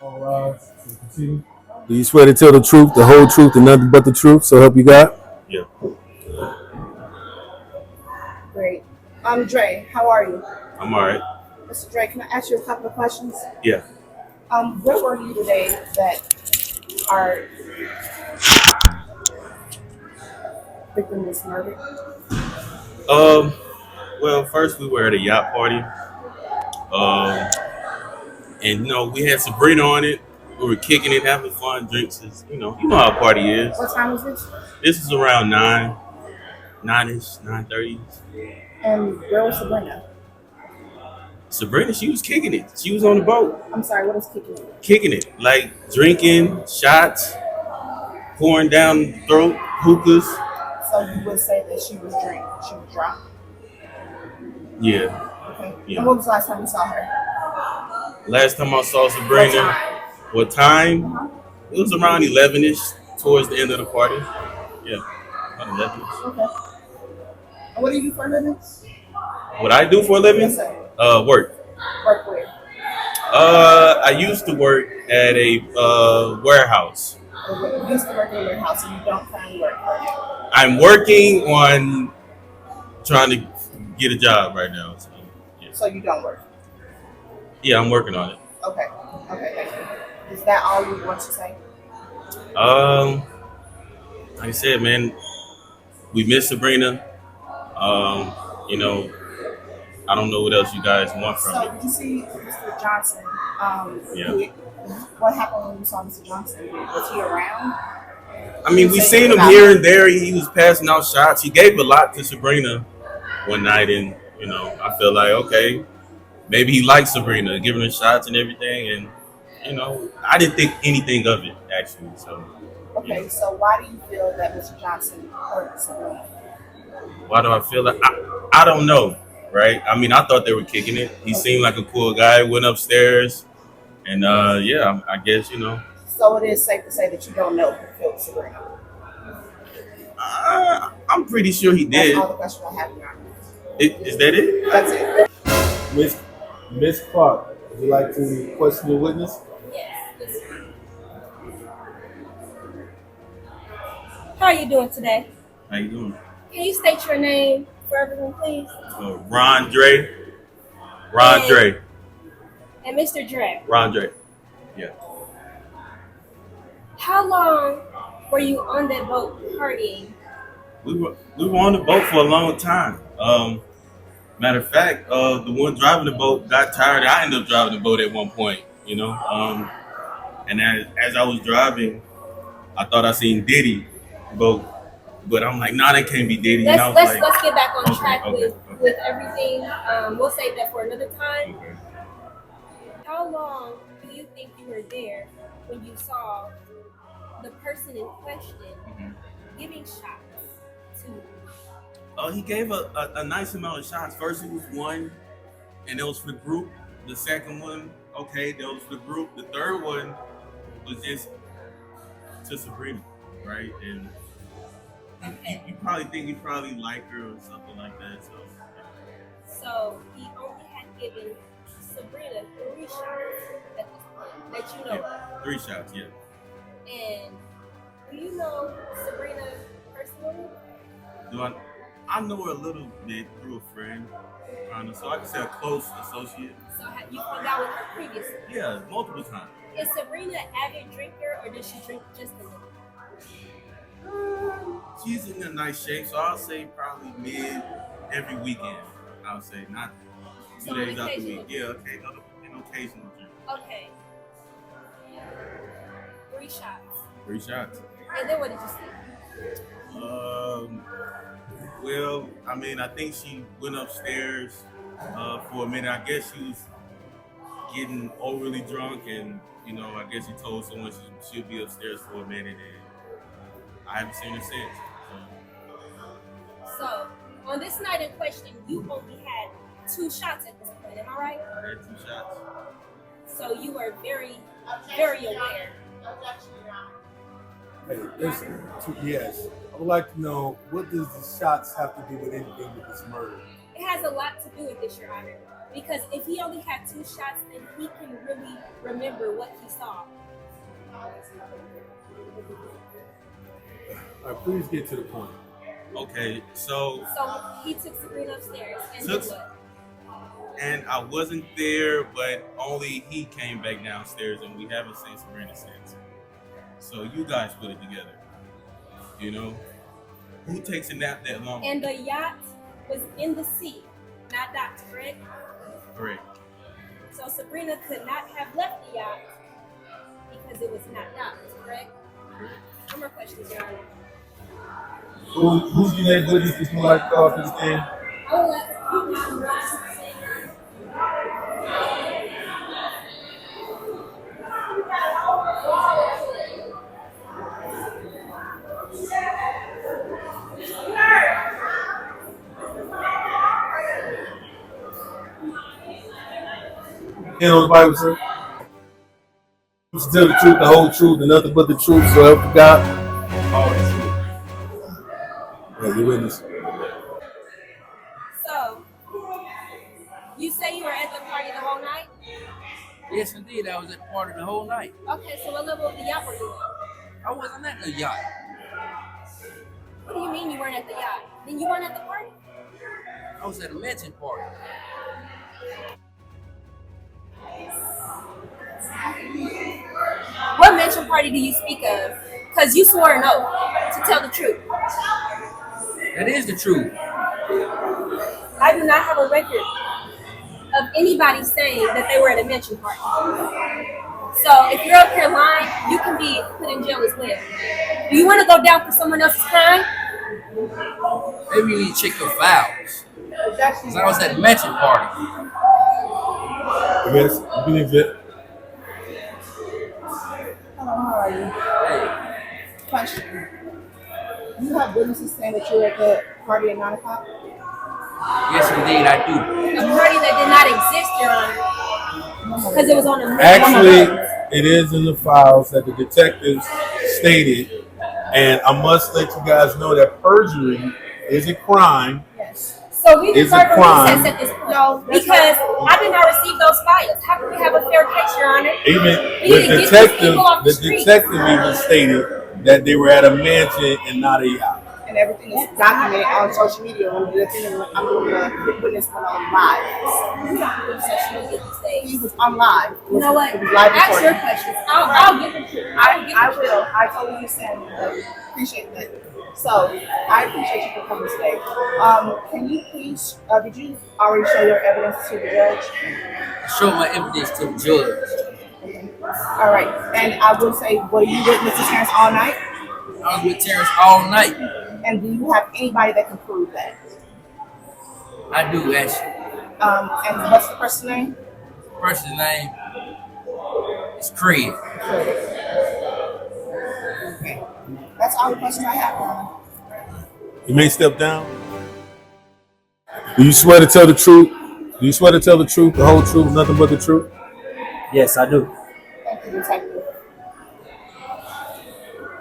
All rise. Continue. Do you swear to tell the truth, the whole truth, and nothing but the truth? So help you God. Yeah, Great. Dre, how are you? I'm all right. Mr. Dre, can I ask you a couple of questions? Yeah. Where were you today that our victim was murdered? Um. Well, first we were at a yacht party. Um. And we had Sabrina on it. We were kicking it, having fun, drinks. You know how a party is. What time was this? This is around 9ish, 9:30. And where was Sabrina? Sabrina, she was kicking it. She was on the boat, I'm sorry, what is kicking you? kicking it, like drinking, shots, pouring down the throat, hookahs. So you would say that she was drunk. Yeah, Okay. yeah. And when was the last time you saw her? Last time I saw What Sabrina, time? what time? Uh-huh. It was around 11ish, towards the end of the party. Yeah, about 11ish. Okay. And what do you do for a living? What I do for a Yes, living? sir. Work. Work where? I used to work at a warehouse. You used to work in your house and you don't currently work. I'm working on trying to get a job right now. So, yeah. So you don't work. Yeah, I'm working on it. Okay. Okay, thank you. Is that all you want to say? Um, like I said, man, we miss Sabrina. Um, you know, I don't know what else you guys want from So me. did you see Mr. Johnson? Yeah. What happened when you saw Mr. Johnson? Was he around? I mean, we seen him here and there. He was passing out shots. He gave a lot to Sabrina one night, and I feel like okay, maybe he liked Sabrina, giving her shots and everything, and I didn't think anything of it actually. So, Okay, so why do you feel that Mr. Johnson hurt Sabrina? why do I feel like I don't know, right? I mean, I thought they were kicking it. He seemed like a cool guy. Went upstairs, and yeah, I guess So it is safe to say that you don't know who killed Sabrina. I'm pretty sure he That's did. all the questions I have, Your Honor. Is that it? That's it. Miss Clark, would you like to question your witness? Yes. How are you doing today? How you doing? Can you state your name for everyone, please? Rondre. Rondre. And Mr. Dre, Rondre. Yeah. how long were you on that boat partying? We were on the boat for a long time. Matter of fact, the one driving the boat got tired. I ended up driving the boat at one point, and as I was driving, I thought I seen Diddy boat, but I'm like, nah, that can't be Diddy. And I was like, Let's get back on okay, track okay, with okay. with everything. We'll save that for another time. Okay. How long do you think you were there when you saw the person in question giving shots to? He gave a nice amount of shots. First, it was one, and it was for the group. The second one, okay, that was for the group. The third one was just to Sabrina, right? And you probably think he probably liked her or something like that. So, So he only had given Sabrina 3 shots at this point that you know yeah, 3 shots, yeah. of. And do you know Sabrina personally? Do I know her a little bit through a friend, kind of. So I can say a close associate. So have you hung out with her previously? Yeah, multiple times. Is Sabrina an avid drinker or does she drink just a little? She's in a nice shape, so I'll say probably mid every weekend. I'll say not 2 So days out the occasional. week. Yeah, okay, an occasional drink. Okay. 3 shots. 3 shots. And then what did you see? Well, I mean, I think she went upstairs for a minute. I guess she was getting overly drunk, and I guess she told someone she'll be upstairs for a minute, and I haven't seen her since. So on this night in question, you only had 2 shots at this point. Am I right? I had 2 shots. So you were very, very aware. Hey, listen. Yes, I would like to know what does the shots have to do with anything with this murder? It has a lot to do with this, Your Honor. Because if he only had 2 shots, then he can really remember what he saw. All right, please get to the point. Okay, so he took Sabrina upstairs and Took- did what? and I wasn't there, but only he came back downstairs, and we haven't seen Sabrina since. So you guys put it together. You know, who takes a nap that long? And the yacht was in the sea, not docked, correct? Correct. So Sabrina could not have left the yacht because it was not docked, correct? No more questions, Your Honor. Who's the next witness who like to call to the stand? I would like to put my rights. You know what the Bible says? You should tell the truth, the whole truth, and nothing but the truth, so help you God. Oh, that's Yeah, you witness. So, you say you were at the party the whole night? Yes, indeed. I was at the party the whole night. Okay, so what level of the yacht were you on? I wasn't at the yacht. What do you mean you weren't at the yacht? Then you weren't at the party? I was at a mansion party. What mansion party do you speak of? Because you swore an oath to tell the truth. That is the truth. I do not have a record of anybody saying that they were at a mansion party. So if you're up here lying, you can be put in jail as well. Do you want to go down for someone else's crime? Maybe you need to check your files. Because I was at a mansion party. Yes, you can exit. Hello, how are you? Hey, Question. You have witnesses saying that you were at the party at 9 o'clock? yes, indeed, I do. A party that did not exist, Your Honor. Because it was on a Actually, it is in the files that the detectives stated, and I must let you guys know that perjury is a crime. Yes. So we It's a deserve a crime. recess at this point. Because I did not receive those files. How can we have a fair case, Your Honor? Even We need to get these people off the the street. detective even stated that they were at a mansion and not a yacht. And everything is documented on social media. When the defendant, I'm going to witness went on live. Social media these days. He was on live. You know what? It was live Ask your recording. questions. I'll get them to you. I will. I totally understand. Appreciate that. So I appreciate you for coming today. Can you please? Did you already show your evidence to the judge? I showed my evidence to the judge. All right. And I will say, were you with Mr. Terrence all night? I was with Terrence all night. And do you have anybody that can prove that? I do, actually. And what's the person's name? The person's name is Craig. Okay. That's all the questions I have. You may step down. Do you swear to tell the truth? Do you swear to tell the truth, the whole truth, nothing but the truth? Yes, I do. Thank you, Detective.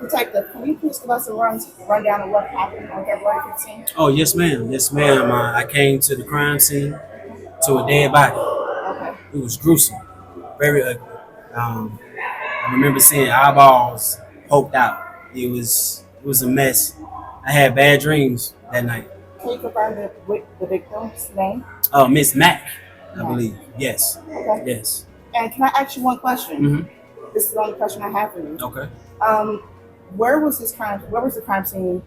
Detective, can you please give us a rundown of what happened on February 15th? Oh, yes, ma'am. Yes, ma'am. I came to the crime scene to a dead body. Okay. It was gruesome, very ugly. I remember seeing eyeballs poked out. It was a mess. I had bad dreams that night. Can you confirm the victim's name? Miss Mack, I believe. Yes. Okay. Yes. And can I ask you one question? Mhm. This is the only question I have for you. Okay. Where was the crime scene?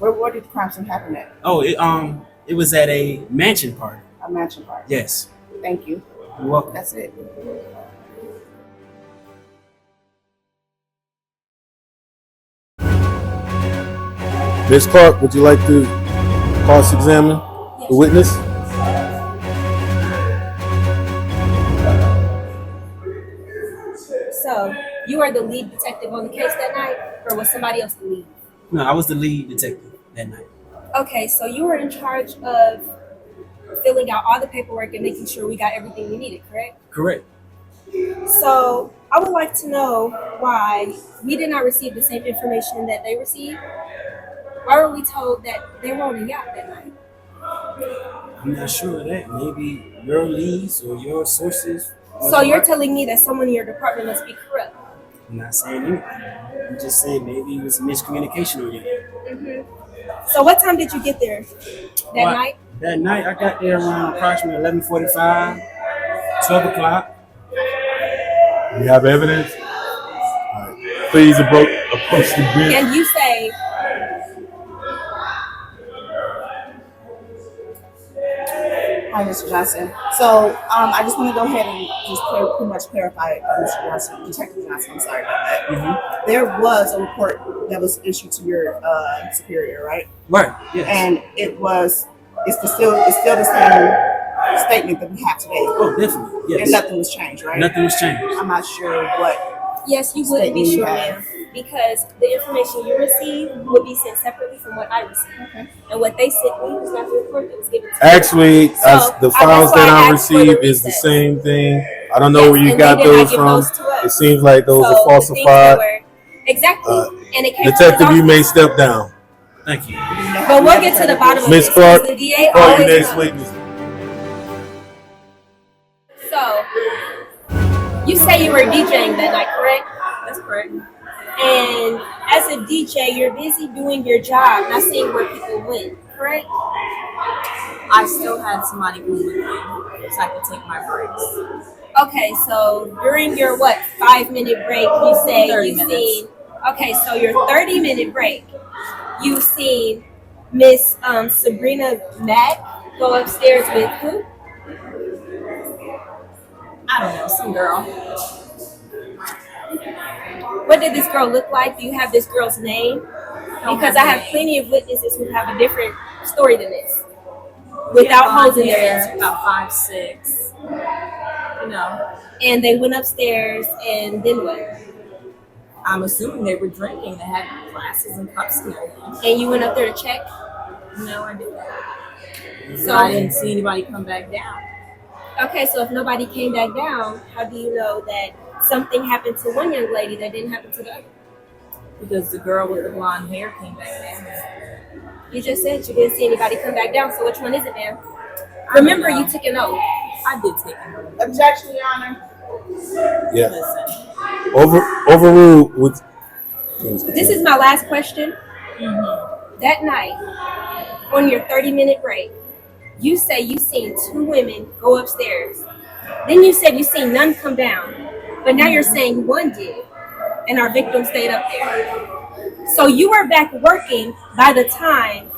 Where did the crime scene happen at? Oh, it was at a mansion party. A mansion party. Yes. Thank you. You're welcome. That's it. Ms. Clark, would you like to cross-examine the witness? So, you are the lead detective on the case that night, or was somebody else the lead? No, I was the lead detective that night. Okay, so you were in charge of filling out all the paperwork and making sure we got everything we needed, correct? Correct. So, I would like to know why we did not receive the same information that they received. Why were we told that they were on a yacht that night? I'm not sure of that. Maybe your leads or your sources. So you're telling me that someone in your department must be corrupt? I'm not saying anything. I'm just saying maybe it was a miscommunication on your end. So what time did you get there that night? That night, I got there around approximately 11:45, 12 o'clock. You have evidence? All right. Please approach the bench. And you say, Hi, Mr. Johnson. So I just want to go ahead and just pretty much clarify, Mr. Johnson, Detective Johnson, I'm sorry about that. Mm-hmm. There was a report that was issued to your superior, right? Right. Yes. And it's still the same statement that we have today. Oh, definitely. Yes. And nothing was changed, right? Nothing was changed. I'm not sure what. yes, you wouldn't be sure, ma'am, because the information you receive would be sent separately from what I received. Okay. And what they sent me was not the report that was given to me. Actually, So, the files that's why that I I asked for the received is the recess. same thing. I don't know Yes, where you and got they did not those give from. those to us. It seems like those So are the things that falsified. were- exactly. And it came Detective, from his you may office. step down. Thank you. But we'll get to the bottom of Miss this. Clark, The DA call your always next comes. witness. So, you say you were DJing that night, correct? That's correct. And as a DJ, you're busy doing your job, not seeing where people went, correct? I still had somebody move with me so I could take my breaks. Okay, so during your 5-minute break, you say 30 you've minutes. seen. Okay, so your 30-minute break, you've seen Miss Sabrina Mack go upstairs with who? I don't know, some girl. What did this girl look like? Do you have this girl's name? Because I have plenty of witnesses who have a different story than this, without holes in their answers. About 5'6". You know, And they went upstairs, and then what? I'm assuming they were drinking. They had glasses and cups and everything. And you went up there to check. No, I didn't. So I didn't see anybody come back down. okay, so if nobody came back down, how do you know that something happened to one young lady that didn't happen to the other? Because the girl with the blonde hair came back down. You just said you didn't see anybody come back down, so which one is it, ma'am? Remember, you took an oath. I did take it. Objection, Your Honor. Yeah. Listen. Overruled with. This is my last question. That night, on your 30-minute break, you say you seen 2 women go upstairs. Then you said you seen none come down. But now you're saying one did, and our victim stayed up there. So you were back working by the time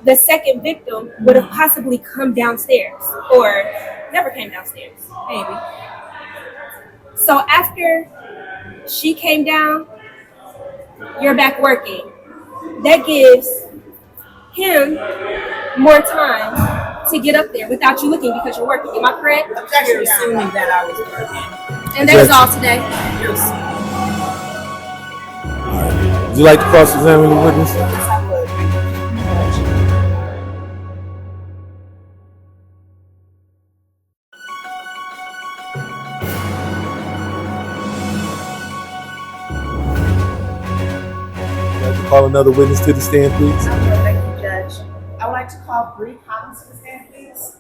the second victim would have possibly come downstairs or never came downstairs. Maybe. So after she came down, you're back working. That gives him more time to get up there without you looking because you're working. Am I correct? You're Objection, Your Honor. assuming that I was working. And that was all today. You're assuming. Would you like to cross-examine the witness? Yes, I would. Thank you very much. Would you like to call another witness to the stand, please? Thank you, Judge. I would like to call Bree Collins to the stand, please.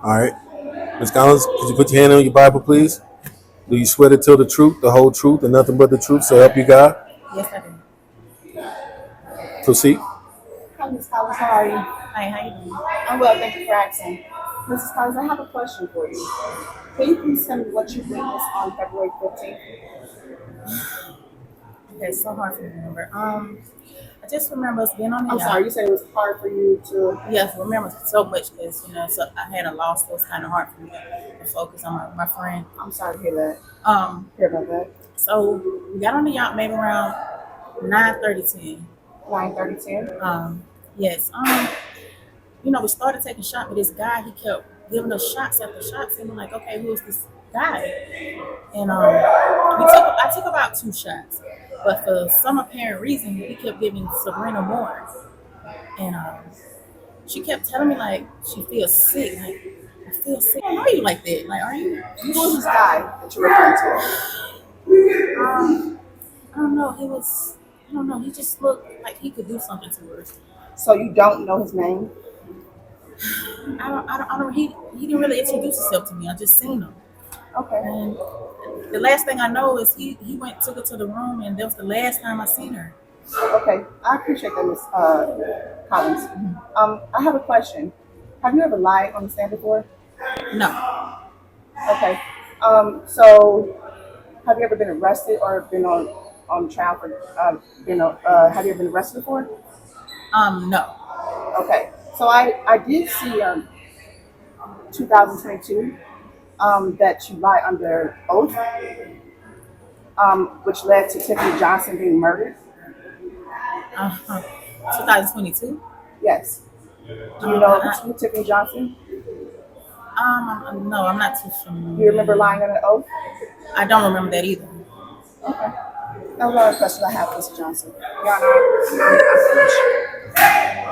All right. Ms. Collins, could you put your hand on your Bible, please? Do you swear to tell the truth, the whole truth, and nothing but the truth, so help you God? Yes, I do. Proceed. Hi, Ms. Collins. How are you? Hi, how you doing? I'm well, thank you for asking. Mrs. Collins, I have a question for you. Can you please tell me what you witnessed on February 15th? Okay, it's so hard for me to remember. I just remember us being on the I'm yacht. sorry, you said it was hard for you to. Yes, I remember so much because, so I had a loss, so it's kind of hard for me to focus on my friend. I'm sorry to hear that. Hear about that. So we got on the yacht maybe around 9:30, 9:30, 10. Yes. We started taking shots, but this guy, he kept giving us shots after shots, and we're like, okay, who is this guy? And I took about 2 shots, but for some apparent reason, he kept giving Sabrina more, and she kept telling me like she feels sick, like I feel sick. Why are you like that? Like, are you? Who is this guy that you're referring to? don't know. I don't know. He just looked like he could do something to her. So you don't know his name? I don't. He didn't really introduce himself to me. I just seen him. Okay. And the last thing I know is he took her to the room, and that was the last time I seen her. Okay. I appreciate that, Miss Collins. I have a question. Have you ever lied on the stand before? No. Okay. So have you ever been arrested or been on trial for have you ever been arrested before? No. Okay. So I did see 2022 that you lied under oath, which led to Tiffany Johnson being murdered. 2022. Yes. Do you know Tiffany Johnson? No, I'm not too familiar. Do you remember lying under oath? I don't remember that either. Okay. That was all the questions I have, Mr. Johnson. Your Honor, I'm finished.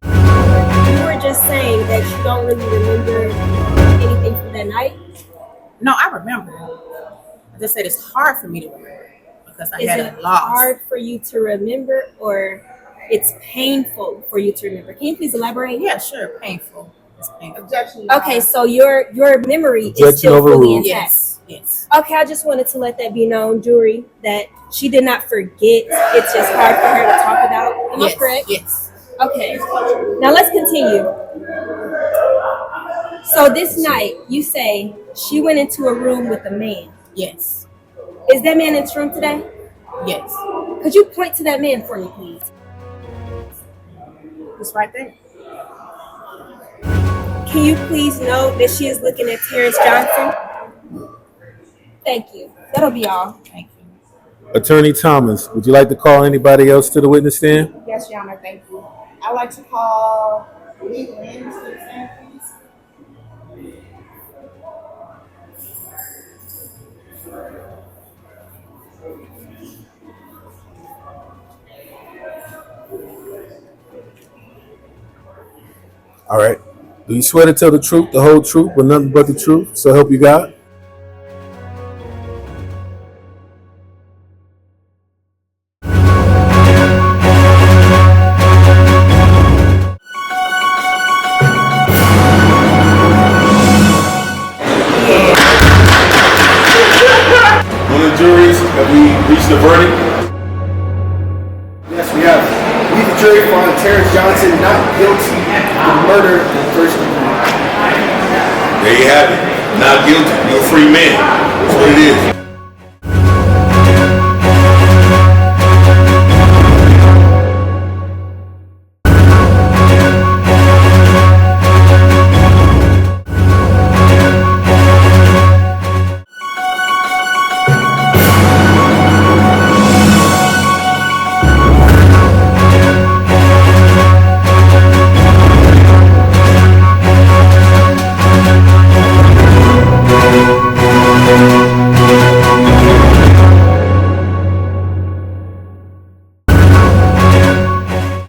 You were just saying that you don't really remember anything from that night. No, I remember. I just said it's hard for me to remember because I Is had it a loss. hard for you to remember, or it's painful for you to remember? Can you please elaborate? Yeah, sure. Painful. It's painful. Objection. Okay, so your memory Objection is still fully overruled. intact. Yes. Yes. Okay, I just wanted to let that be known, jury, that she did not forget. It's just hard for her to talk about. Am I Yes. correct? Yes. Okay. Now let's continue. So this night, you say she went into a room with a man. Yes. Is that man in this room today? Yes. Could you point to that man for me, please? It's right there. Can you please note that she is looking at Terrence Johnson? Thank you. That'll be all. Thank you. Attorney Thomas, would you like to call anybody else to the witness stand? Yes, Your Honor, thank you. I'd like to call Lee Lynn to the stand, please. All right. Do you swear to tell the truth, the whole truth, but nothing but the truth? So help you God? On the juries, have we reached a verdict? Yes, we have. We, the jury, found Terrence Johnson not guilty of murder in the first degree. There you have it. Not guilty. You're a free man. That's what it is.